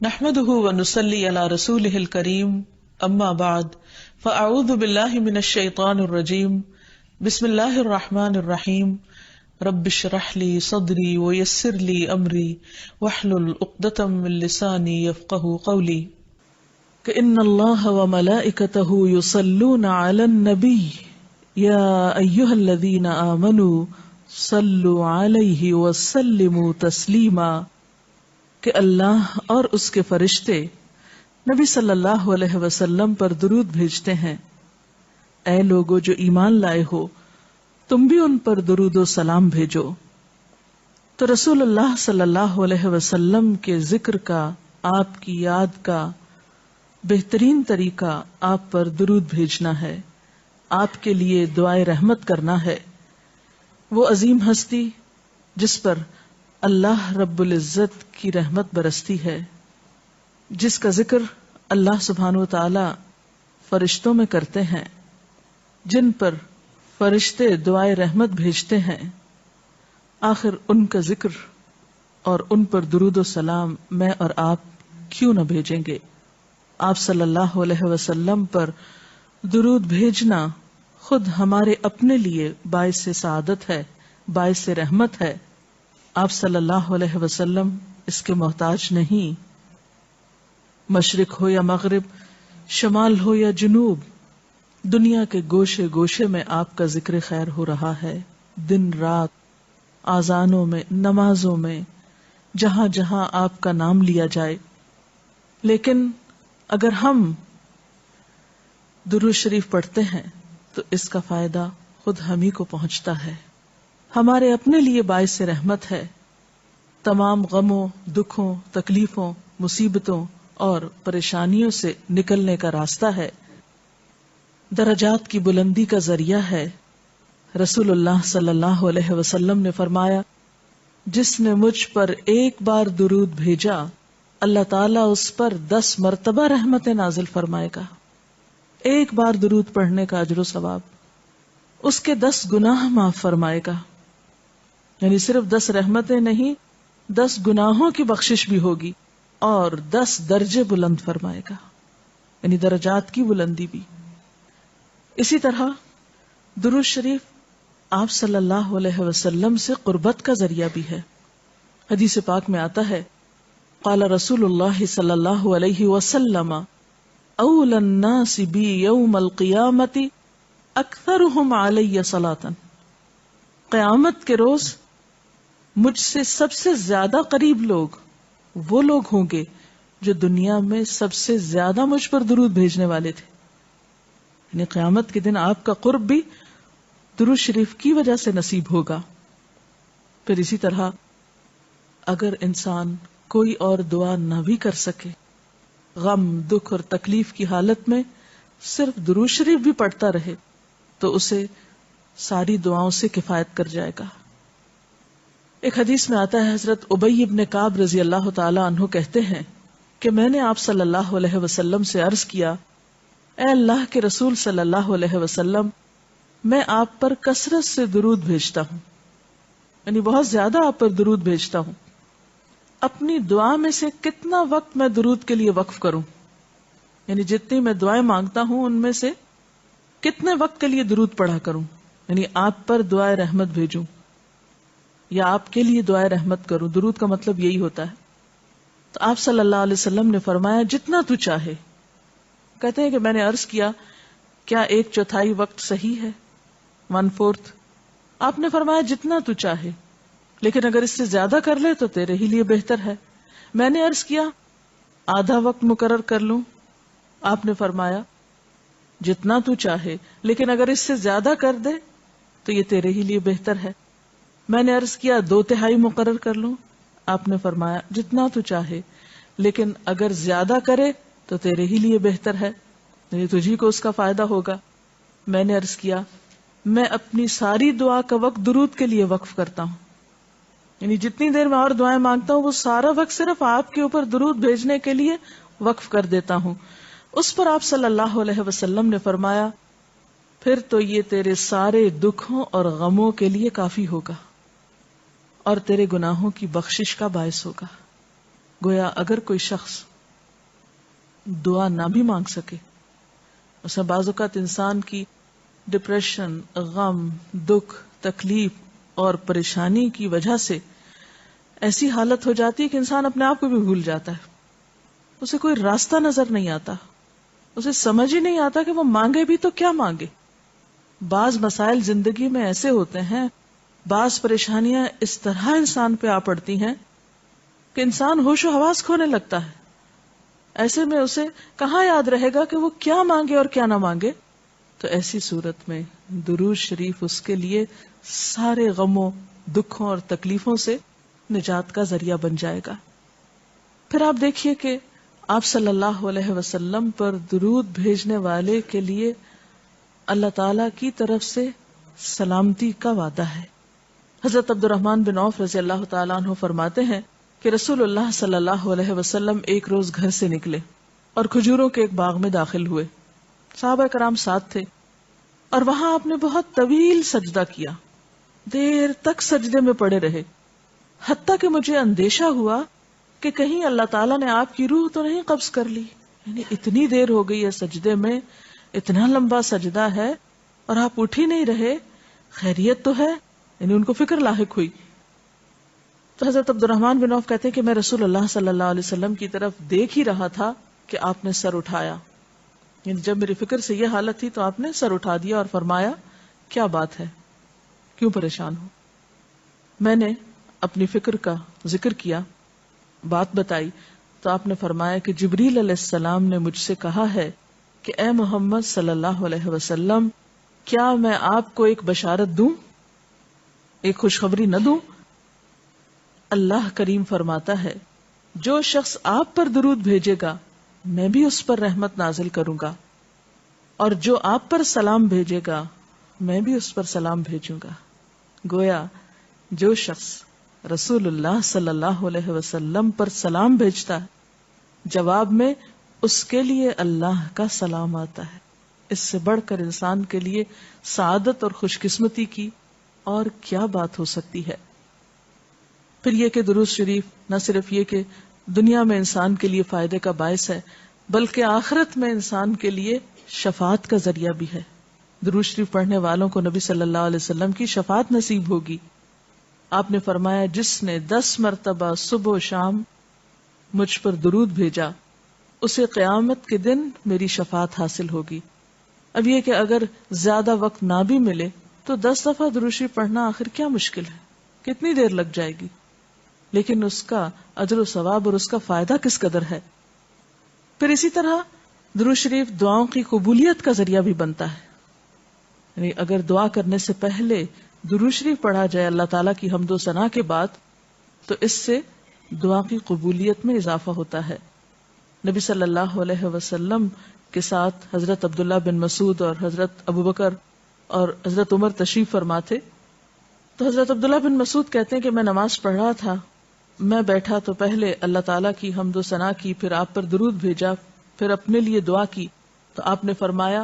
نحمده ونصلي على رسوله الكريم اما بعد فاعوذ بالله من الشيطان الرجيم بسم الله الرحمن الرحيم رب اشرح لي صدري ويسر لي امري واحلل عقدة من لساني يفقهوا قولي ان الله وملائكته يصلون على النبي يا ايها الذين آمنوا صلوا عليه وسلموا تسليما کہ اللہ اور اس کے فرشتے نبی صلی اللہ علیہ وسلم پر درود بھیجتے ہیں۔ اے لوگو جو ایمان لائے ہو تم بھی ان پر درود و سلام بھیجو۔ تو رسول اللہ صلی اللہ علیہ وسلم کے ذکر کا، آپ کی یاد کا بہترین طریقہ آپ پر درود بھیجنا ہے، آپ کے لیے دعائے رحمت کرنا ہے۔ وہ عظیم ہستی جس پر اللہ رب العزت کی رحمت برستی ہے، جس کا ذکر اللہ سبحانہ و تعالی فرشتوں میں کرتے ہیں، جن پر فرشتے دعائے رحمت بھیجتے ہیں، آخر ان کا ذکر اور ان پر درود و سلام میں اور آپ کیوں نہ بھیجیں گے؟ آپ صلی اللہ علیہ وسلم پر درود بھیجنا خود ہمارے اپنے لیے باعث سعادت ہے، باعث رحمت ہے۔ آپ صلی اللہ علیہ وسلم اس کے محتاج نہیں۔ مشرق ہو یا مغرب، شمال ہو یا جنوب، دنیا کے گوشے گوشے میں آپ کا ذکر خیر ہو رہا ہے، دن رات، آذانوں میں، نمازوں میں، جہاں جہاں آپ کا نام لیا جائے۔ لیکن اگر ہم درود شریف پڑھتے ہیں تو اس کا فائدہ خود ہم ہی کو پہنچتا ہے، ہمارے اپنے لیے باعث رحمت ہے، تمام غموں، دکھوں، تکلیفوں، مصیبتوں اور پریشانیوں سے نکلنے کا راستہ ہے، درجات کی بلندی کا ذریعہ ہے۔ رسول اللہ صلی اللہ علیہ وسلم نے فرمایا، جس نے مجھ پر ایک بار درود بھیجا اللہ تعالیٰ اس پر 10 مرتبہ رحمتیں نازل فرمائے گا۔ ایک بار درود پڑھنے کا اجر و ثواب، اس کے 10 گناہ معاف فرمائے گا، یعنی صرف 10 رحمتیں نہیں، 10 گناہوں کی بخشش بھی ہوگی اور 10 درجے بلند فرمائے گا، یعنی درجات کی بلندی بھی۔ اسی طرح درود شریف آپ صلی اللہ علیہ وسلم سے قربت کا ذریعہ بھی ہے۔ حدیث پاک میں آتا ہے، قال رسول اللہ صلی اللہ علیہ وسلم اول الناس بی یوم القیامت اکثرهم علی صلاۃ، قیامت کے روز مجھ سے سب سے زیادہ قریب لوگ وہ لوگ ہوں گے جو دنیا میں سب سے زیادہ مجھ پر درود بھیجنے والے تھے، یعنی قیامت کے دن آپ کا قرب بھی درود شریف کی وجہ سے نصیب ہوگا۔ پھر اسی طرح اگر انسان کوئی اور دعا نہ بھی کر سکے، غم، دکھ اور تکلیف کی حالت میں صرف درود شریف بھی پڑھتا رہے تو اسے ساری دعاؤں سے کفایت کر جائے گا۔ ایک حدیث میں آتا ہے، حضرت ابی بن کعب رضی اللہ تعالی عنہ کہتے ہیں کہ میں نے آپ صلی اللہ علیہ وسلم سے عرض کیا، اے اللہ کے رسول صلی اللہ علیہ وسلم، میں آپ پر کثرت سے درود بھیجتا ہوں، یعنی بہت زیادہ آپ پر درود بھیجتا ہوں، اپنی دعا میں سے کتنا وقت میں درود کے لیے وقف کروں، یعنی جتنی میں دعائیں مانگتا ہوں ان میں سے کتنے وقت کے لیے درود پڑھا کروں، یعنی آپ پر دعائے رحمت بھیجوں یا آپ کے لیے دعائے رحمت کروں۔ درود کا مطلب یہی ہوتا ہے۔ تو آپ صلی اللہ علیہ وسلم نے فرمایا، جتنا تو چاہے۔ کہتے ہیں کہ میں نے عرض کیا، کیا 1/4 وقت صحیح ہے؟ 1/4؟ آپ نے فرمایا جتنا تو چاہے، لیکن اگر اس سے زیادہ کر لے تو تیرے ہی لیے بہتر ہے۔ میں نے عرض کیا، آدھا وقت مقرر کر لوں؟ آپ نے فرمایا جتنا تو چاہے، لیکن اگر اس سے زیادہ کر دے تو یہ تیرے ہی لیے بہتر ہے۔ میں نے عرض کیا 2/3 مقرر کر لوں؟ آپ نے فرمایا جتنا تو چاہے، لیکن اگر زیادہ کرے تو تیرے ہی لیے بہتر ہے، یعنی تجھی کو اس کا فائدہ ہوگا۔ میں نے عرض کیا، میں اپنی ساری دعا کا وقت درود کے لیے وقف کرتا ہوں، یعنی جتنی دیر میں اور دعائیں مانگتا ہوں وہ سارا وقت صرف آپ کے اوپر درود بھیجنے کے لیے وقف کر دیتا ہوں۔ اس پر آپ صلی اللہ علیہ وسلم نے فرمایا، پھر تو یہ تیرے سارے دکھوں اور غموں کے لیے کافی ہوگا اور تیرے گناہوں کی بخشش کا باعث ہوگا۔ گویا اگر کوئی شخص دعا نہ بھی مانگ سکے، مثلا بعض اوقات انسان کی ڈپریشن، غم، دکھ، تکلیف اور پریشانی کی وجہ سے ایسی حالت ہو جاتی ہے کہ انسان اپنے آپ کو بھی بھول جاتا ہے، اسے کوئی راستہ نظر نہیں آتا، اسے سمجھ ہی نہیں آتا کہ وہ مانگے بھی تو کیا مانگے۔ بعض مسائل زندگی میں ایسے ہوتے ہیں، بعض پریشانیاں اس طرح انسان پہ آ پڑتی ہیں کہ انسان ہوش و حواس کھونے لگتا ہے۔ ایسے میں اسے کہاں یاد رہے گا کہ وہ کیا مانگے اور کیا نہ مانگے؟ تو ایسی صورت میں درود شریف اس کے لیے سارے غموں، دکھوں اور تکلیفوں سے نجات کا ذریعہ بن جائے گا۔ پھر آپ دیکھیے کہ آپ صلی اللہ علیہ وسلم پر درود بھیجنے والے کے لیے اللہ تعالی کی طرف سے سلامتی کا وعدہ ہے۔ حضرت عبد الرحمن بن عوف رضی اللہ تعالیٰ عنہ فرماتے ہیں کہ رسول اللہ صلی اللہ علیہ وسلم ایک روز گھر سے نکلے اور کھجوروں کے ایک باغ میں داخل ہوئے، صحابہ کرام ساتھ تھے، اور وہاں آپ نے بہت طویل سجدہ کیا، دیر تک سجدے میں پڑے رہے، حتیٰ کہ مجھے اندیشہ ہوا کہ کہیں اللہ تعالیٰ نے آپ کی روح تو نہیں قبض کر لی، یعنی اتنی دیر ہو گئی ہے سجدے میں، اتنا لمبا سجدہ ہے اور آپ اٹھ ہی نہیں رہے، خیریت تو ہے؟ یعنی ان کو فکر لاحق ہوئی۔ تو حضرت عبد الرحمن بن عوف کہتے ہیں کہ میں رسول اللہ صلی اللہ علیہ وسلم کی طرف دیکھ ہی رہا تھا کہ آپ نے سر اٹھایا، یعنی جب میری فکر سے یہ حالت تھی تو آپ نے سر اٹھا دیا اور فرمایا کیا بات ہے، کیوں پریشان ہو؟ میں نے اپنی فکر کا ذکر کیا، بات بتائی، تو آپ نے فرمایا کہ جبریل علیہ السلام نے مجھ سے کہا ہے کہ اے محمد صلی اللہ علیہ وسلم، کیا میں آپ کو ایک بشارت دوں، ایک خوشخبری نہ دوں؟ اللہ کریم فرماتا ہے جو شخص آپ پر درود بھیجے گا میں بھی اس پر رحمت نازل کروں گا، اور جو آپ پر سلام بھیجے گا میں بھی اس پر سلام بھیجوں گا۔ گویا جو شخص رسول اللہ صلی اللہ علیہ وسلم پر سلام بھیجتا ہے، جواب میں اس کے لیے اللہ کا سلام آتا ہے۔ اس سے بڑھ کر انسان کے لیے سعادت اور خوش قسمتی کی اور کیا بات ہو سکتی ہے؟ پھر یہ کہ درود شریف نہ صرف یہ کہ دنیا میں انسان کے لیے فائدے کا باعث ہے، بلکہ آخرت میں انسان کے لیے شفاعت کا ذریعہ بھی ہے۔ درود شریف پڑھنے والوں کو نبی صلی اللہ علیہ وسلم کی شفاعت نصیب ہوگی۔ آپ نے فرمایا جس نے 10 مرتبہ صبح و شام مجھ پر درود بھیجا اسے قیامت کے دن میری شفاعت حاصل ہوگی۔ اب یہ کہ اگر زیادہ وقت نہ بھی ملے تو 10 دفعہ درود شریف پڑھنا آخر کیا مشکل ہے، کتنی دیر لگ جائے گی، لیکن اس کا اجر و ثواب اور اس کا فائدہ کس قدر ہے۔ پھر اسی طرح درود شریف دعاؤں کی قبولیت کا ذریعہ بھی بنتا ہے، یعنی اگر دعا کرنے سے پہلے درود شریف پڑھا جائے اللہ تعالیٰ کی حمد و ثنا کے بعد تو اس سے دعا کی قبولیت میں اضافہ ہوتا ہے۔ نبی صلی اللہ علیہ وسلم کے ساتھ حضرت عبداللہ بن مسعود اور حضرت ابوبکر اور حضرت عمر تشریف فرما تھے، تو حضرت عبداللہ بن مسعود کہتے ہیں کہ میں نماز پڑھ رہا تھا، میں بیٹھا تو پہلے اللہ تعالیٰ کی حمد و ثنا کی، پھر آپ پر درود بھیجا، پھر اپنے لیے دعا کی، تو آپ نے فرمایا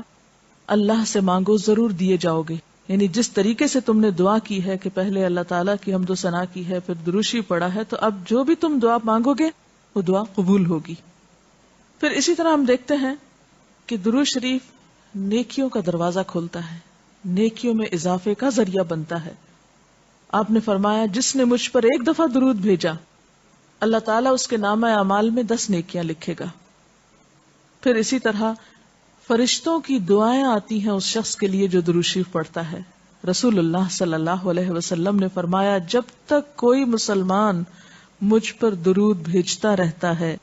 اللہ سے مانگو ضرور دیے جاؤ گے، یعنی جس طریقے سے تم نے دعا کی ہے کہ پہلے اللہ تعالیٰ کی حمد و ثنا کی ہے، پھر درود شریف پڑھا ہے، تو اب جو بھی تم دعا مانگو گے وہ دعا قبول ہوگی۔ پھر اسی طرح ہم دیکھتے ہیں کہ درود شریف نیکیوں کا دروازہ کھولتا ہے، نیکیوں میں اضافے کا ذریعہ بنتا ہے۔ آپ نے فرمایا جس نے مجھ پر ایک دفعہ درود بھیجا اللہ تعالیٰ اس کے نامہ اعمال میں 10 نیکیاں لکھے گا۔ پھر اسی طرح فرشتوں کی دعائیں آتی ہیں اس شخص کے لیے جو درود شریف پڑھتا ہے۔ رسول اللہ صلی اللہ علیہ وسلم نے فرمایا جب تک کوئی مسلمان مجھ پر درود بھیجتا رہتا ہے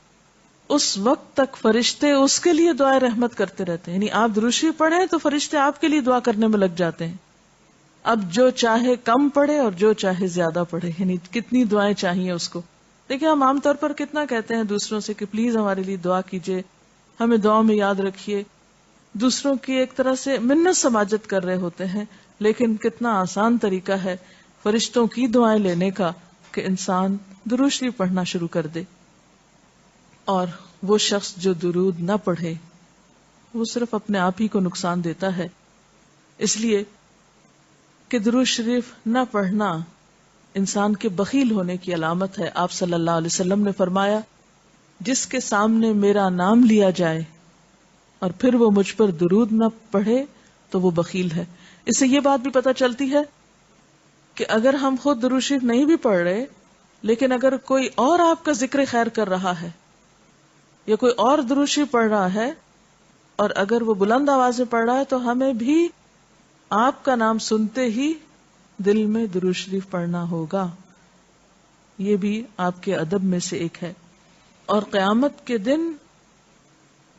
اس وقت تک فرشتے اس کے لیے دعائیں رحمت کرتے رہتے ہیں، یعنی آپ درود شریف پڑھیں تو فرشتے آپ کے لیے دعا کرنے میں لگ جاتے ہیں۔ اب جو چاہے کم پڑھے اور جو چاہے زیادہ پڑھے، یعنی کتنی دعائیں چاہیے اس کو۔ دیکھیں ہم عام طور پر کتنا کہتے ہیں دوسروں سے کہ پلیز ہمارے لیے دعا کیجئے، ہمیں دعا میں یاد رکھیے، دوسروں کی ایک طرح سے منت سماجت کر رہے ہوتے ہیں، لیکن کتنا آسان طریقہ ہے فرشتوں کی دعائیں لینے کا کہ انسان درود شریف پڑھنا شروع کر دے۔ اور وہ شخص جو درود نہ پڑھے وہ صرف اپنے آپ ہی کو نقصان دیتا ہے، اس لیے کہ درود شریف نہ پڑھنا انسان کے بخیل ہونے کی علامت ہے۔ آپ صلی اللہ علیہ وسلم نے فرمایا جس کے سامنے میرا نام لیا جائے اور پھر وہ مجھ پر درود نہ پڑھے تو وہ بخیل ہے. اس سے یہ بات بھی پتہ چلتی ہے کہ اگر ہم خود درود شریف نہیں بھی پڑھ رہے، لیکن اگر کوئی اور آپ کا ذکر خیر کر رہا ہے یا کوئی اور درود شریف پڑھ رہا ہے اور اگر وہ بلند آواز میں پڑھ رہا ہے تو ہمیں بھی آپ کا نام سنتے ہی دل میں درود شریف پڑھنا ہوگا. یہ بھی آپ کے ادب میں سے ایک ہے. اور قیامت کے دن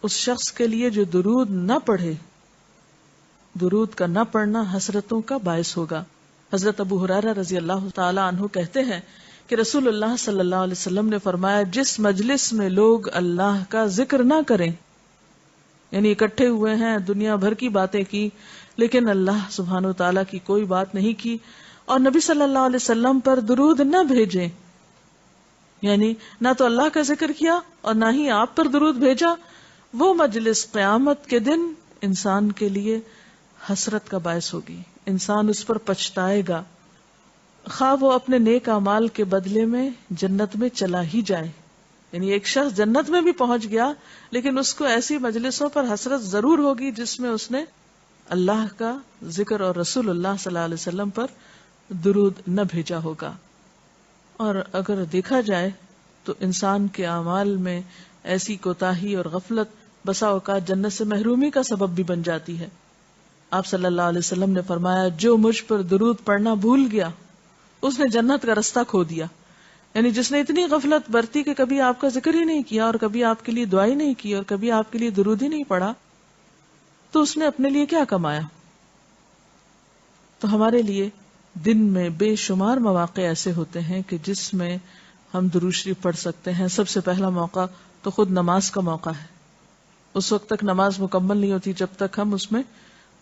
اس شخص کے لیے جو درود نہ پڑھے، درود کا نہ پڑھنا حسرتوں کا باعث ہوگا. حضرت ابو ہریرہ رضی اللہ تعالی عنہ کہتے ہیں کہ رسول اللہ صلی اللہ علیہ وسلم نے فرمایا، جس مجلس میں لوگ اللہ کا ذکر نہ کریں، یعنی اکٹھے ہوئے ہیں، دنیا بھر کی باتیں کی لیکن اللہ سبحانہ وتعالی کی کوئی بات نہیں کی، اور نبی صلی اللہ علیہ وسلم پر درود نہ بھیجیں، یعنی نہ تو اللہ کا ذکر کیا اور نہ ہی آپ پر درود بھیجا، وہ مجلس قیامت کے دن انسان کے لیے حسرت کا باعث ہوگی. انسان اس پر پچھتائے گا، خواہ وہ اپنے نیک اعمال کے بدلے میں جنت میں چلا ہی جائے. یعنی ایک شخص جنت میں بھی پہنچ گیا لیکن اس کو ایسی مجلسوں پر حسرت ضرور ہوگی جس میں اس نے اللہ کا ذکر اور رسول اللہ صلی اللہ علیہ وسلم پر درود نہ بھیجا ہوگا. اور اگر دیکھا جائے تو انسان کے اعمال میں ایسی کوتاہی اور غفلت بسا اوقات جنت سے محرومی کا سبب بھی بن جاتی ہے. آپ صلی اللہ علیہ وسلم نے فرمایا، جو مجھ پر درود پڑھنا بھول گیا اس نے جنت کا رستہ کھو دیا. یعنی جس نے اتنی غفلت برتی کہ کبھی آپ کا ذکر ہی نہیں کیا اور کبھی آپ کے لیے دعائی نہیں کی اور کبھی آپ کے لیے درود ہی نہیں پڑھا، تو اس نے اپنے لیے کیا کمایا. تو ہمارے لیے دن میں بے شمار مواقع ایسے ہوتے ہیں کہ جس میں ہم درود شریف پڑھ سکتے ہیں. سب سے پہلا موقع تو خود نماز کا موقع ہے. اس وقت تک نماز مکمل نہیں ہوتی جب تک ہم اس میں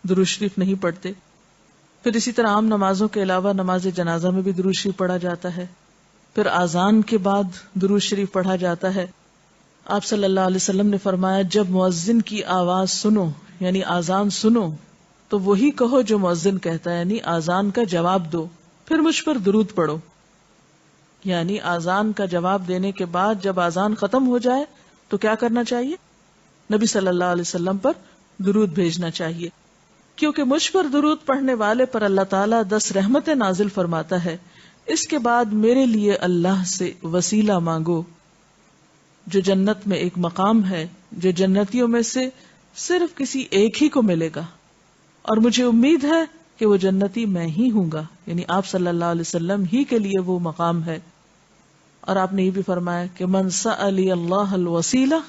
درود شریف نہیں پڑھتے. پھر اسی طرح عام نمازوں کے علاوہ نماز جنازہ میں بھی درود شریف پڑھا جاتا ہے. پھر اذان کے بعد درود شریف پڑھا جاتا ہے. آپ صلی اللہ علیہ وسلم نے فرمایا، جب مؤذن کی آواز سنو یعنی اذان سنو تو وہی کہو جو مؤذن کہتا ہے، یعنی اذان کا جواب دو، پھر مجھ پر درود پڑھو. یعنی اذان کا جواب دینے کے بعد جب اذان ختم ہو جائے تو کیا کرنا چاہیے؟ نبی صلی اللہ علیہ وسلم پر درود بھیجنا چاہیے، کیونکہ مجھ پر درود پڑھنے والے پر اللہ تعالیٰ 10 رحمتیں نازل فرماتا ہے. اس کے بعد میرے لیے اللہ سے وسیلہ مانگو، جو جنت میں ایک مقام ہے جو جنتیوں میں سے صرف کسی ایک ہی کو ملے گا، اور مجھے امید ہے کہ وہ جنتی میں ہی ہوں گا. یعنی آپ صلی اللہ علیہ وسلم ہی کے لیے وہ مقام ہے. اور آپ نے یہ بھی فرمایا کہ من سألی اللہ الوسیلہ،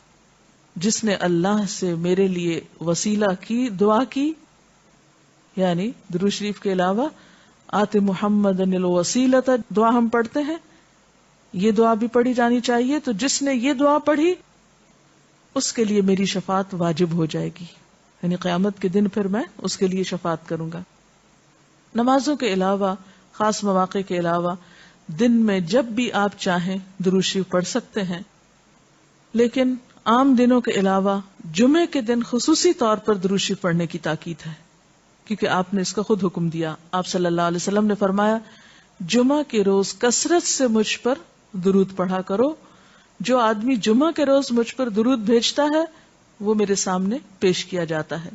جس نے اللہ سے میرے لیے وسیلہ کی دعا کی، یعنی درود شریف کے علاوہ آت محمد الوسیلۃ دعا ہم پڑھتے ہیں، یہ دعا بھی پڑھی جانی چاہیے. تو جس نے یہ دعا پڑھی اس کے لیے میری شفاعت واجب ہو جائے گی، یعنی قیامت کے دن پھر میں اس کے لیے شفاعت کروں گا. نمازوں کے علاوہ، خاص مواقع کے علاوہ دن میں جب بھی آپ چاہیں درود شریف پڑھ سکتے ہیں، لیکن عام دنوں کے علاوہ جمعے کے دن خصوصی طور پر درود شریف پڑھنے کی تاکید ہے، کیونکہ آپ نے اس کا خود حکم دیا. آپ صلی اللہ علیہ وسلم نے فرمایا، جمعہ کے روز کثرت سے مجھ پر درود پڑھا کرو. جو آدمی جمعہ کے روز مجھ پر درود بھیجتا ہے وہ میرے سامنے پیش کیا جاتا ہے.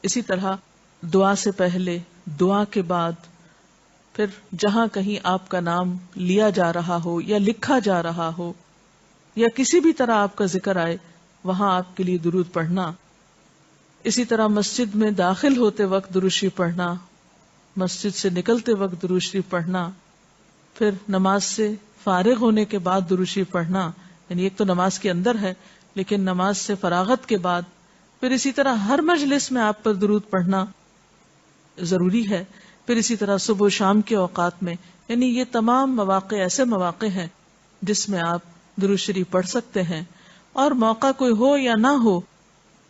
اسی طرح دعا سے پہلے، دعا کے بعد، پھر جہاں کہیں آپ کا نام لیا جا رہا ہو یا لکھا جا رہا ہو یا کسی بھی طرح آپ کا ذکر آئے وہاں آپ کے لیے درود پڑھنا. اسی طرح مسجد میں داخل ہوتے وقت درود شریف پڑھنا، مسجد سے نکلتے وقت درود شریف پڑھنا، پھر نماز سے فارغ ہونے کے بعد درود شریف پڑھنا. یعنی ایک تو نماز کے اندر ہے لیکن نماز سے فراغت کے بعد، پھر اسی طرح ہر مجلس میں آپ پر درود پڑھنا ضروری ہے. پھر اسی طرح صبح و شام کے اوقات میں، یعنی یہ تمام مواقع ایسے مواقع ہیں جس میں آپ درود شریف پڑھ سکتے ہیں. اور موقع کوئی ہو یا نہ ہو،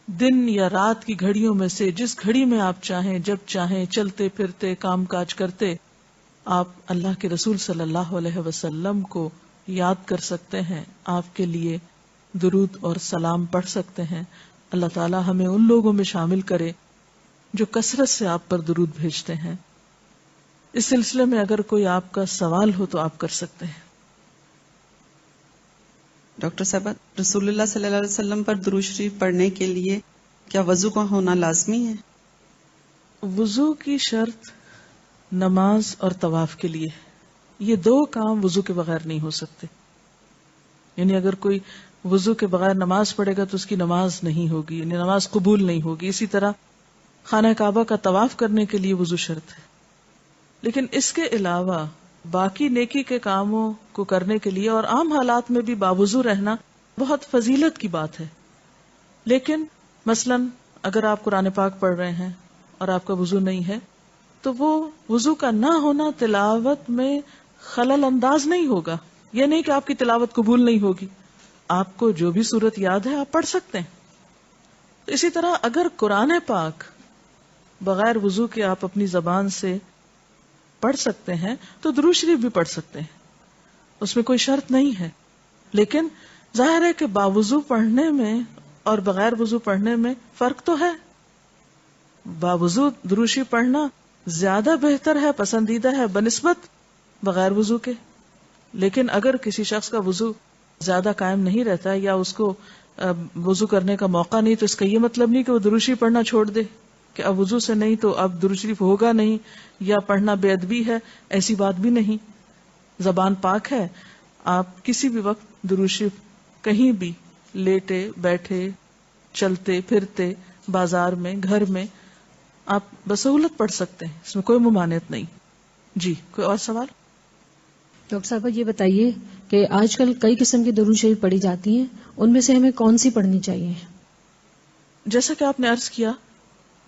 دن یا رات کی گھڑیوں میں سے جس گھڑی میں آپ چاہیں، جب چاہیں، چلتے پھرتے، کام کاج کرتے، آپ اللہ کے رسول صلی اللہ علیہ وسلم کو یاد کر سکتے ہیں، آپ کے لیے درود اور سلام پڑھ سکتے ہیں. اللہ تعالی ہمیں ان لوگوں میں شامل کرے جو کثرت سے آپ پر درود بھیجتے ہیں. اس سلسلے میں اگر کوئی آپ کا سوال ہو تو آپ کر سکتے ہیں. ڈاکٹر صاحبہ، رسول اللہ صلی اللہ علیہ وسلم پر درود شریف پڑھنے کے لیے کیا وضو کا ہونا لازمی ہے؟ وضو کی شرط نماز اور طواف کے لیے، یہ دو کام وضو کے بغیر نہیں ہو سکتے. یعنی اگر کوئی وضو کے بغیر نماز پڑھے گا تو اس کی نماز نہیں ہوگی، یعنی نماز قبول نہیں ہوگی. اسی طرح خانہ کعبہ کا طواف کرنے کے لیے وضو شرط ہے. لیکن اس کے علاوہ باقی نیکی کے کاموں کو کرنے کے لیے اور عام حالات میں بھی باوضو رہنا بہت فضیلت کی بات ہے. لیکن مثلاً اگر آپ قرآن پاک پڑھ رہے ہیں اور آپ کا وضو نہیں ہے تو وہ وضو کا نہ ہونا تلاوت میں خلل انداز نہیں ہوگا. یہ نہیں کہ آپ کی تلاوت قبول نہیں ہوگی، آپ کو جو بھی صورت یاد ہے آپ پڑھ سکتے ہیں. اسی طرح اگر قرآن پاک بغیر وضو کے آپ اپنی زبان سے پڑھ سکتے ہیں تو درود شریف بھی پڑھ سکتے ہیں، اس میں کوئی شرط نہیں ہے. لیکن ظاہر ہے کہ باوضو پڑھنے میں اور بغیر وضو پڑھنے میں فرق تو ہے. باوضو درود شریف پڑھنا زیادہ بہتر ہے، پسندیدہ ہے بنسبت بغیر وضو کے. لیکن اگر کسی شخص کا وضو زیادہ قائم نہیں رہتا یا اس کو وضو کرنے کا موقع نہیں، تو اس کا یہ مطلب نہیں کہ وہ درود شریف پڑھنا چھوڑ دے کہ اب وضو سے نہیں تو اب درود شریف ہوگا نہیں یا پڑھنا بے ادبی ہے. ایسی بات بھی نہیں. زبان پاک ہے، آپ کسی بھی وقت درود شریف کہیں بھی لیٹے بیٹھے چلتے پھرتے بازار میں گھر میں آپ بسہولت پڑھ سکتے ہیں، اس میں کوئی ممانعت نہیں. جی کوئی اور سوال؟ ڈاکٹر صاحبہ یہ بتائیے کہ آج کل کئی قسم کی درود شریف پڑھی جاتی ہیں، ان میں سے ہمیں کون سی پڑھنی چاہیے؟ جیسا کہ آپ نے عرض کیا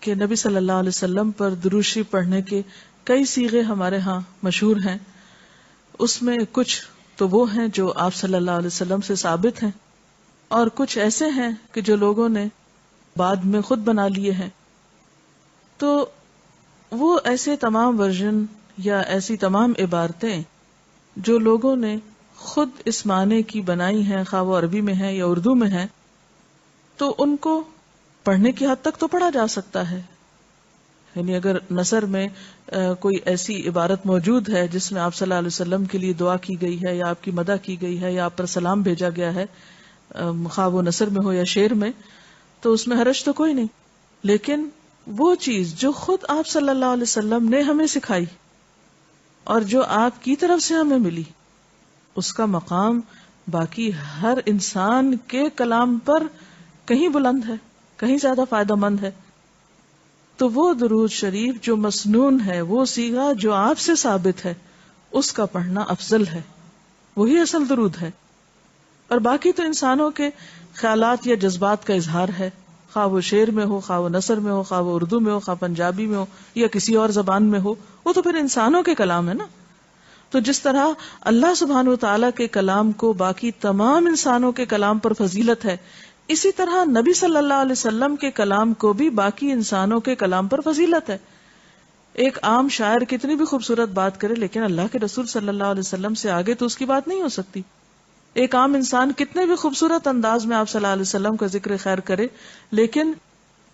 کہ نبی صلی اللہ علیہ وسلم پر درود شریف پڑھنے کے کئی صیغے ہمارے ہاں مشہور ہیں. اس میں کچھ تو وہ ہیں جو آپ صلی اللہ علیہ وسلم سے ثابت ہیں اور کچھ ایسے ہیں کہ جو لوگوں نے بعد میں خود بنا لیے ہیں. تو وہ ایسے تمام ورژن یا ایسی تمام عبارتیں جو لوگوں نے خود اس معنی کی بنائی ہیں، خواہ وہ عربی میں ہے یا اردو میں ہے، تو ان کو پڑھنے کی حد تک تو پڑھا جا سکتا ہے. یعنی اگر نثر میں کوئی ایسی عبارت موجود ہے جس میں آپ صلی اللہ علیہ وسلم کے لیے دعا کی گئی ہے یا آپ کی مدح کی گئی ہے یا آپ پر سلام بھیجا گیا ہے، خواہ وہ نثر میں ہو یا شعر میں، تو اس میں حرج تو کوئی نہیں. لیکن وہ چیز جو خود آپ صلی اللہ علیہ وسلم نے ہمیں سکھائی اور جو آپ کی طرف سے ہمیں ملی، اس کا مقام باقی ہر انسان کے کلام پر کہیں بلند ہے، کہیں زیادہ فائدہ مند ہے. تو وہ درود شریف جو مسنون ہے، وہ صیغہ جو آپ سے ثابت ہے، اس کا پڑھنا افضل ہے، وہی اصل درود ہے. اور باقی تو انسانوں کے خیالات یا جذبات کا اظہار ہے، خواہ وہ شعر میں ہو، خواہ وہ نثر میں ہو، خواہ وہ اردو میں ہو، خواہ پنجابی میں ہو یا کسی اور زبان میں ہو، وہ تو پھر انسانوں کے کلام ہے نا. تو جس طرح اللہ سبحانہ و تعالیٰ کے کلام کو باقی تمام انسانوں کے کلام پر فضیلت ہے، اسی طرح نبی صلی اللہ علیہ وسلم کے کلام کو بھی باقی انسانوں کے کلام پر فضیلت ہے. ایک عام شاعر کتنی بھی خوبصورت بات کرے لیکن اللہ کے رسول صلی اللہ علیہ وسلم سے آگے تو اس کی بات نہیں ہو سکتی. ایک عام انسان کتنے بھی خوبصورت انداز میں آپ صلی اللہ علیہ وسلم کا ذکر خیر کرے لیکن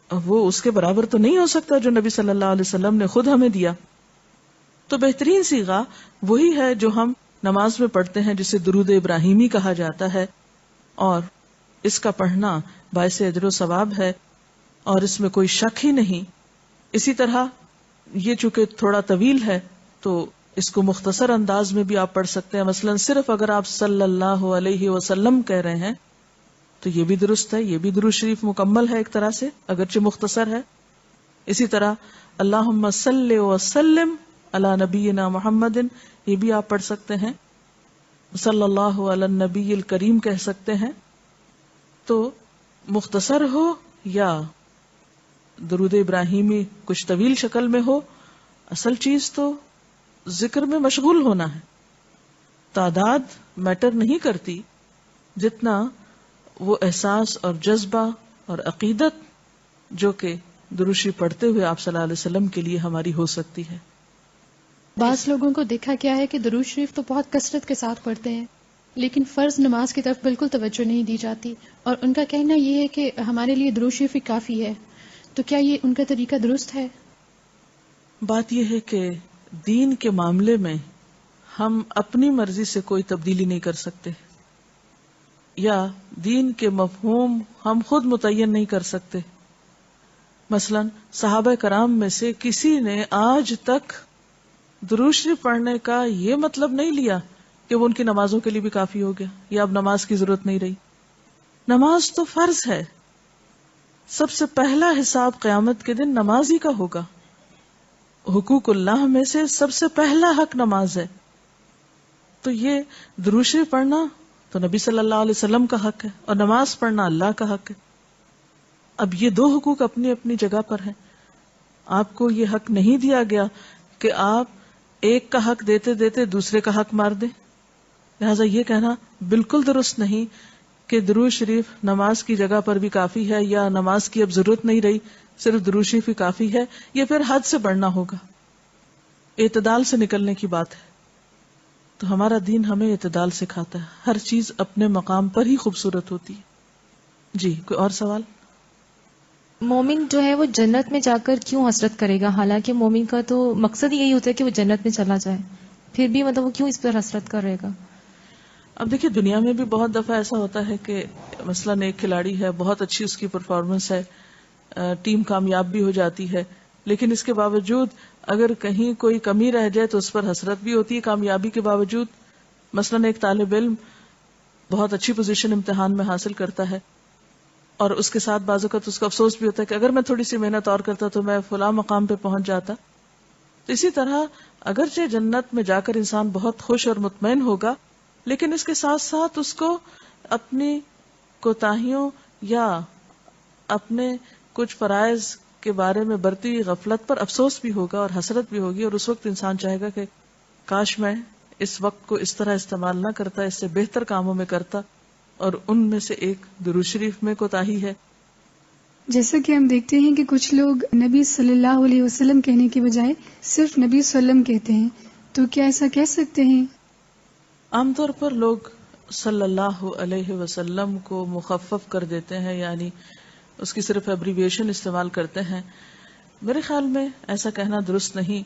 وہ اس کے برابر تو نہیں ہو سکتا جو نبی صلی اللہ علیہ وسلم نے خود ہمیں دیا. تو بہترین صیغہ وہی ہے جو ہم نماز میں پڑھتے ہیں، جسے درود ابراہیمی کہا جاتا ہے، اور اس کا پڑھنا باعث اجر و ثواب ہے اور اس میں کوئی شک ہی نہیں. اسی طرح یہ چونکہ تھوڑا طویل ہے تو اس کو مختصر انداز میں بھی آپ پڑھ سکتے ہیں. مثلا صرف اگر آپ صلی اللہ علیہ وسلم کہہ رہے ہیں تو یہ بھی درست ہے، یہ بھی درود شریف مکمل ہے ایک طرح سے اگرچہ مختصر ہے. اسی طرح اللہم صلی وسلم علی نبینا محمد، یہ بھی آپ پڑھ سکتے ہیں. صلی اللہ علی النبی الکریم کہہ سکتے ہیں. تو مختصر ہو یا درود ابراہیمی کچھ طویل شکل میں ہو، اصل چیز تو ذکر میں مشغول ہونا ہے. تعداد میٹر نہیں کرتی جتنا وہ احساس اور جذبہ اور عقیدت جو کہ درود شریف پڑھتے ہوئے آپ صلی اللہ علیہ وسلم کے لیے ہماری ہو سکتی ہے. بعض لوگوں کو دیکھا کیا ہے کہ درود شریف تو بہت کثرت کے ساتھ پڑھتے ہیں لیکن فرض نماز کی طرف بالکل توجہ نہیں دی جاتی، اور ان کا کہنا یہ ہے کہ ہمارے لیے درود شریف ہی کافی ہے. تو کیا یہ ان کا طریقہ درست ہے؟ بات یہ ہے کہ دین کے معاملے میں ہم اپنی مرضی سے کوئی تبدیلی نہیں کر سکتے. یا دین کے مفہوم ہم خود متعین نہیں کر سکتے. مثلا صحابہ کرام میں سے کسی نے آج تک درود شریف پڑھنے کا یہ مطلب نہیں لیا کہ وہ ان کی نمازوں کے لیے بھی کافی ہو گیا یا اب نماز کی ضرورت نہیں رہی. نماز تو فرض ہے. سب سے پہلا حساب قیامت کے دن نماز ہی کا ہوگا. حقوق اللہ میں سے سب سے پہلا حق نماز ہے. تو یہ درود شریف پڑھنا تو نبی صلی اللہ علیہ وسلم کا حق ہے اور نماز پڑھنا اللہ کا حق ہے. اب یہ دو حقوق اپنی اپنی جگہ پر ہیں. آپ کو یہ حق نہیں دیا گیا کہ آپ ایک کا حق دیتے دیتے دوسرے کا حق مار دیں. لہذا یہ کہنا بالکل درست نہیں کہ درود شریف نماز کی جگہ پر بھی کافی ہے یا نماز کی اب ضرورت نہیں رہی, صرف درود شریف ہی کافی ہے. یہ پھر حد سے بڑھنا ہوگا, اعتدال سے نکلنے کی بات ہے. تو ہمارا دین ہمیں اعتدال سکھاتا ہے. ہر چیز اپنے مقام پر ہی خوبصورت ہوتی ہے. جی کوئی اور سوال؟ مومن جو ہے وہ جنت میں جا کر کیوں حسرت کرے گا, حالانکہ مومن کا تو مقصد یہی ہوتا ہے کہ وہ جنت میں چلا جائے, پھر بھی مطلب وہ کیوں اس پر حسرت کرے گا؟ اب دیکھیے دنیا میں بھی بہت دفعہ ایسا ہوتا ہے کہ مثلاً ایک کھلاڑی ہے, بہت اچھی اس کی پرفارمنس ہے, ٹیم کامیاب بھی ہو جاتی ہے, لیکن اس کے باوجود اگر کہیں کوئی کمی رہ جائے تو اس پر حسرت بھی ہوتی ہے کامیابی کے باوجود. مثلاً ایک طالب علم بہت اچھی پوزیشن امتحان میں حاصل کرتا ہے اور اس کے ساتھ بعض اوقات اس کو افسوس بھی ہوتا ہے کہ اگر میں تھوڑی سی محنت اور کرتا تو میں فلاں مقام پہ پہنچ جاتا. تو اسی طرح اگرچہ جنت میں جا کر انسان بہت خوش اور مطمئن ہوگا, لیکن اس کے ساتھ ساتھ اس کو اپنی کوتاہیوں یا اپنے کچھ فرائض کے بارے میں برتی ہوئی غفلت پر افسوس بھی ہوگا اور حسرت بھی ہوگی. اور اس وقت انسان چاہے گا کہ کاش میں اس وقت کو اس طرح استعمال نہ کرتا, اس سے بہتر کاموں میں کرتا, اور ان میں سے ایک درود شریف میں کوتاہی ہے. جیسا کہ ہم دیکھتے ہیں کہ کچھ لوگ نبی صلی اللہ علیہ وسلم کہنے کے بجائے صرف نبی صلی اللہ علیہ وسلم کہتے ہیں, تو کیا ایسا کہہ سکتے ہیں؟ عام طور پر لوگ صلی اللہ علیہ وسلم کو مخفف کر دیتے ہیں, یعنی اس کی صرف ایبریویشن استعمال کرتے ہیں. میرے خیال میں ایسا کہنا درست نہیں.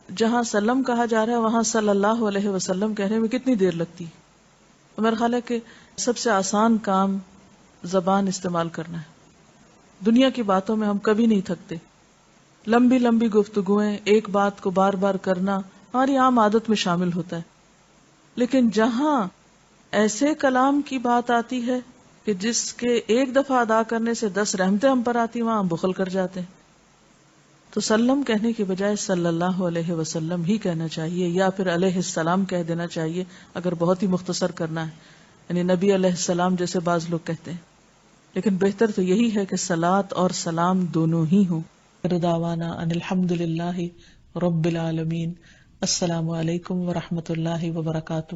جہاں سلم کہا جا رہا ہے وہاں صلی اللہ علیہ وسلم کہنے میں کتنی دیر لگتی. میرا خیال ہے کہ سب سے آسان کام زبان استعمال کرنا ہے. دنیا کی باتوں میں ہم کبھی نہیں تھکتے. لمبی لمبی گفتگویں, ایک بات کو بار بار کرنا ہماری عام عادت میں شامل ہوتا ہے. لیکن جہاں ایسے کلام کی بات آتی ہے کہ جس کے ایک دفعہ ادا کرنے سے 10 رحمتیں ہم پر آتی, وہاں ہم بخل کر جاتے ہیں. تو سلم کہنے کے بجائے صلی اللہ علیہ وسلم ہی کہنا چاہیے, یا پھر علیہ السلام کہہ دینا چاہیے اگر بہت ہی مختصر کرنا ہے, یعنی نبی علیہ السلام جیسے بعض لوگ کہتے ہیں. لیکن بہتر تو یہی ہے کہ صلاۃ اور سلام دونوں ہی ہوں. دعوانا ان الحمد للہ رب العالمین. السلام علیکم ورحمۃ اللہ وبرکاتہ.